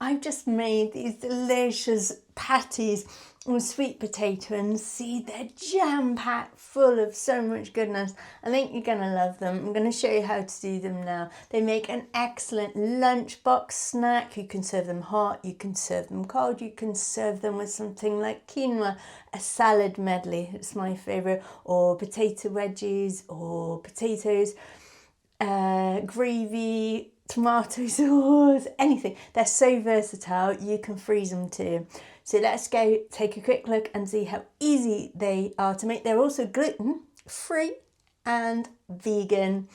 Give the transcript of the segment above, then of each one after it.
I've just made these delicious patties with sweet potato and see they're jam-packed full of so much goodness. I think you're going to love them. I'm going to show you how to do them now. They make an excellent lunchbox snack. You can serve them hot, you can serve them cold, you can serve them with something like quinoa, a salad medley, it's my favourite, or potato wedges or potatoes, gravy, tomato sauce, anything. They're so versatile, you can freeze them too. So let's go take a quick look and see how easy they are to make. They're also gluten-free and vegan.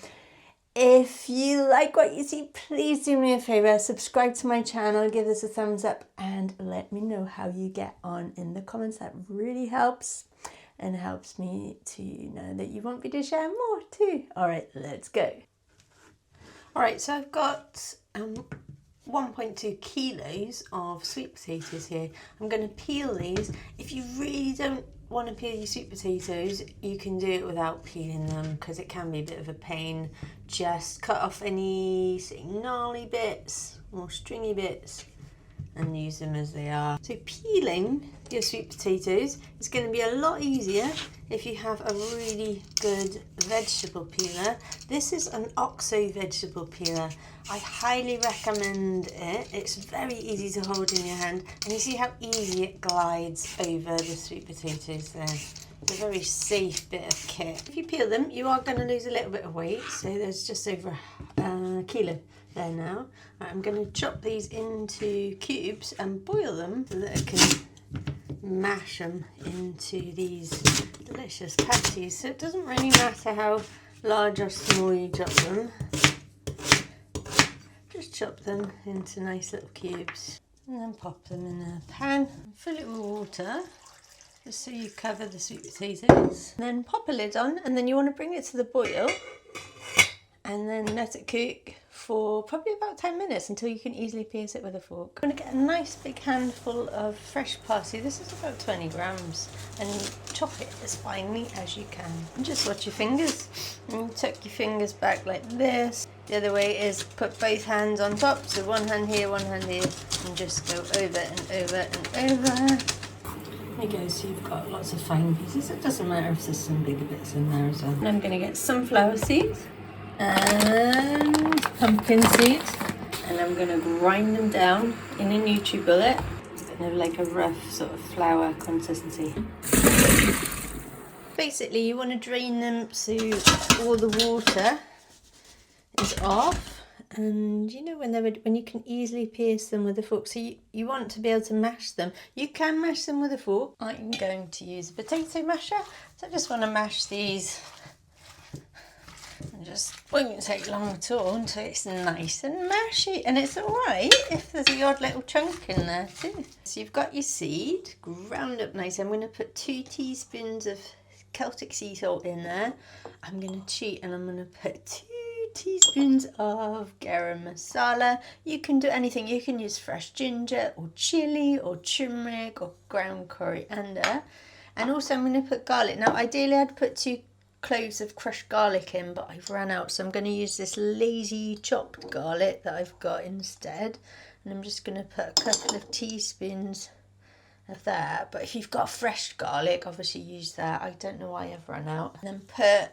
If you like what you see, please do me a favour, subscribe to my channel, give us a thumbs up and let me know how you get on in the comments. That really helps and helps me to know that you want me to share more too. Alright, let's go. Alright, so I've got 1.2 kilos of sweet potatoes here. I'm going to peel these. If you really don't want to peel your sweet potatoes, you can do it without peeling them because it can be a bit of a pain. Just cut off any gnarly bits or stringy bits and use them as they are. So peeling your sweet potatoes is going to be a lot easier if you have a really good vegetable peeler. This is an OXO vegetable peeler. I highly recommend it. It's very easy to hold in your hand and you see how easy it glides over the sweet potatoes there. It's a very safe bit of kit. If you peel them, you are going to lose a little bit of weight, so there's just over a kilo there now. Right, I'm going to chop these into cubes and boil them so that I can mash them into these delicious patties. So it doesn't really matter how large or small you chop them. Just chop them into nice little cubes and then pop them in a pan. Fill it with water just so you cover the sweet potatoes. And then pop a lid on and then you want to bring it to the boil and then let it cook for probably about 10 minutes until you can easily pierce it with a fork. I'm going to get a nice big handful of fresh parsley. This is about 20 grams and chop it as finely as you can. And just watch your fingers and tuck your fingers back like this. The other way is put both hands on top, so one hand here, one hand here, and just go over and over and over. There you go, so you've got lots of fine pieces. It doesn't matter if there's some bigger bits in there as well. And I'm going to get sunflower seeds and pumpkin seeds and I'm going to grind them down in a NutriBullet. It's kind of like a rough sort of flour consistency. Basically you want to drain them so all the water is off, and you know when you can easily pierce them with a fork, so you want to be able to mash them. You can mash them with a fork. I'm going to use a potato masher, so I just want to mash these. It just won't take long at all until it's nice and mashy, and it's alright if there's a odd little chunk in there too. So you've got your seed ground up nice. I'm going to put 2 teaspoons of Celtic sea salt in there. I'm going to cheat and I'm going to put 2 teaspoons of garam masala. You can do anything. You can use fresh ginger or chili or turmeric or ground coriander. And also I'm going to put garlic. Now ideally I'd put 2 cloves of crushed garlic in, but I've run out, so I'm going to use this lazy chopped garlic that I've got instead, and I'm just going to put a couple of teaspoons of that. But if you've got fresh garlic, obviously use that. I don't know why I've run out. And then put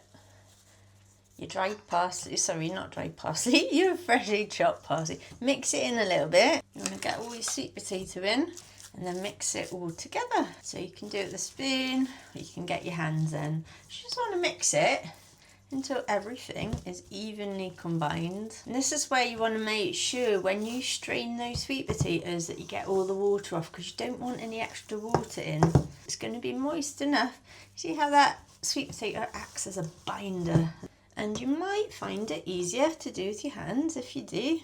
your dried parsley, sorry, not dried parsley, your freshly chopped parsley. Mix it in a little bit. I'm going to get all your sweet potato in and then mix it all together. So you can do it with a spoon, or you can get your hands in. You just want to mix it until everything is evenly combined. And this is where you want to make sure when you strain those sweet potatoes that you get all the water off, because you don't want any extra water in. It's going to be moist enough. See how that sweet potato acts as a binder? And you might find it easier to do with your hands. If you do,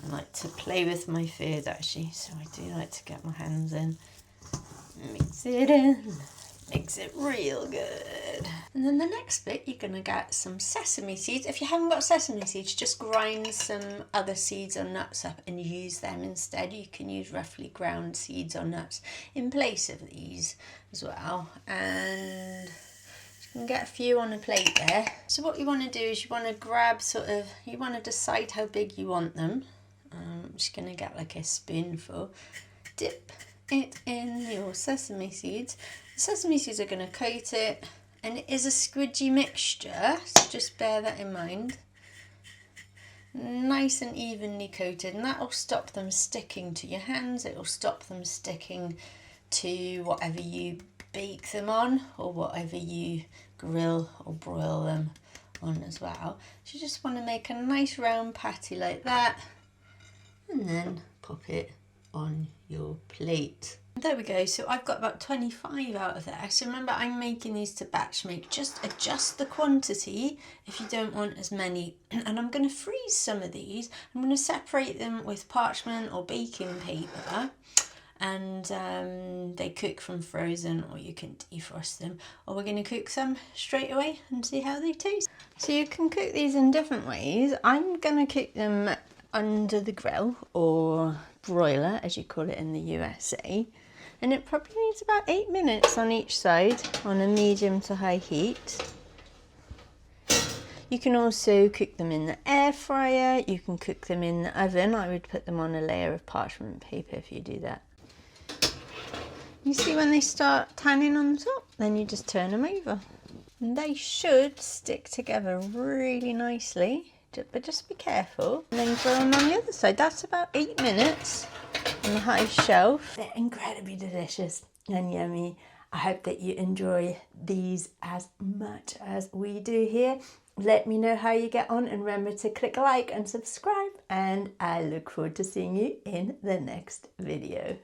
I like to play with my food actually, so I do like to get my hands in, mix it in, makes it real good. And then the next bit, you're going to get some sesame seeds. If you haven't got sesame seeds, just grind some other seeds or nuts up and use them instead. You can use roughly ground seeds or nuts in place of these as well. And you can get a few on a plate there. So what you want to do is you want to grab you want to decide how big you want them. I'm just going to get like a spoonful. Dip it in your sesame seeds. The sesame seeds are going to coat it, and it is a squidgy mixture, so just bear that in mind. Nice and evenly coated, and that will stop them sticking to your hands. It will stop them sticking to whatever you bake them on or whatever you grill or broil them on as well. So you just want to make a nice round patty like that, and then pop it on your plate. There we go, so I've got about 25 out of there. So remember, I'm making these to batch make. Just adjust the quantity if you don't want as many. And I'm going to freeze some of these. I'm going to separate them with parchment or baking paper, and they cook from frozen, or you can defrost them, or we're going to cook some straight away and see how they taste. So you can cook these in different ways. I'm going to cook them under the grill, or broiler as you call it in the USA, and it probably needs about 8 minutes on each side on a medium to high heat. You can also cook them in the air fryer, you can cook them in the oven. I would put them on a layer of parchment paper if you do that. You see when they start tanning on the top, then you just turn them over. And they should stick together really nicely, but just be careful. And then grill them on the other side. That's about 8 minutes on the high shelf. They're incredibly delicious and yummy. I hope that you enjoy these as much as we do here. Let me know how you get on, and remember to click like and subscribe, and I look forward to seeing you in the next video.